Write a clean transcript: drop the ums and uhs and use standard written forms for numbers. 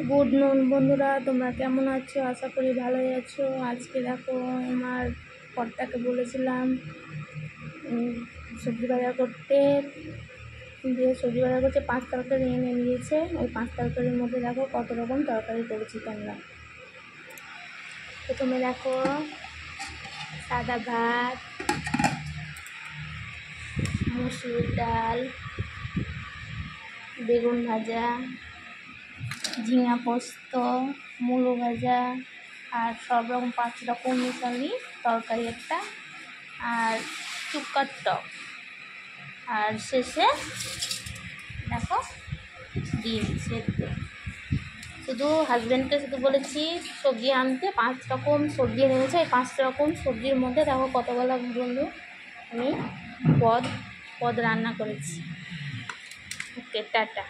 Good নুন বন্ধুরা, তোমরা কেমন আছো? আশা করি ভালোই আছো। আজকে দেখো, আমার কর্তাকে বলেছিলাম সবজি বাজার করতে, দিয়ে সবজি বাজার করছে। 5 তরকারি এনে নিয়েছে। ওই 5 তরকারির মধ্যে দেখো কত রকম তরকারি করেছি তোমরা। প্রথমে দেখো সাদা ভাত, মুসুর ডাল, বেগুন ভাজা, ঝিঙা পোস্ত, মূলো ভাজা, আর সব রকম 5 রকম মিশালি তরকারি একটা, আর শুক্কার টক, আর শেষে দেখো ডিম সেদ্ধ। শুধু হাজব্যান্ডকে শুধু বলেছি সবজি আনতে, 5 রকম সবজি এনেছে। এই 5 রকম সবজির মধ্যে দেখো কতগুলো বন্ধু আমি পদ রান্না করেছি। ওকে, টাটা।